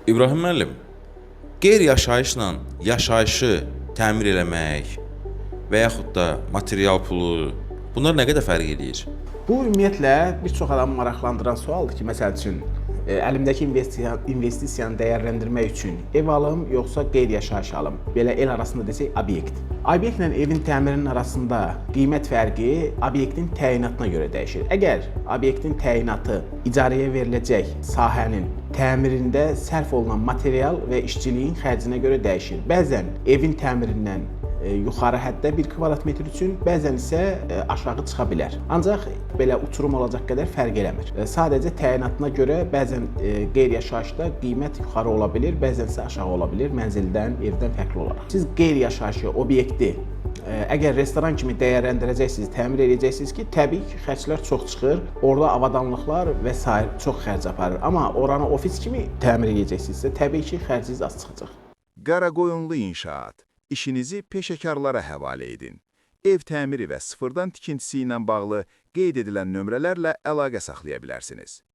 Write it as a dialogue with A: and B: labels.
A: İbrahim müəllim, qeyri-yaşayışla yaşayışı təmir eləmək və yaxud da material pulu, bunlar nə qədər fərq edir?
B: Bu ümumiyyətlə bir çox adamı maraqlandıran sualdır ki, məsəl üçün əlimdəki investisiyanı dəyərləndirmək üçün ev alım, yoxsa qeyri-yaşayış alım? Belə el arasında desək, obyekt. Obyektlə evin təmirinin arasında qiymət fərqi obyektin təyinatına görə dəyişir. Əgər obyektin təyinatı icarəyə veriləcək sahənin təmirində sərf olunan material və işçiliyin xərcinə görə dəyişir. Bəzən evin təmirindən yuxarı həddə 1 kvadrat metr üçün, bəzən isə aşağı çıxa bilər. Ancaq belə uçurum olacaq qədər fərq eləmir. Sadəcə təyinatına görə bəzən qeyri-yaşayışda qiymət yuxarı ola bilir, bəzən isə aşağı ola bilir, mənzildən, evdən fərqli olaraq. Siz qeyri-yaşayışı, obyekti əgər restoran kimi dəyərləndirəcəksiniz, təmir edəcəksiniz ki, təbii ki, xərclər çox çıxır, orada avadanlıqlar və s. çox xərc aparır. Amma oranı ofis kimi təmir edəcəksinizsə, təbii ki, xərciniz az çıxacaq.
C: Qaraqoyunlu inşaat. İşinizi peşəkarlara həvalə edin. Ev təmiri və sıfırdan tikintisi ilə bağlı qeyd edilən nömrələrlə əlaqə saxlaya bilərsiniz.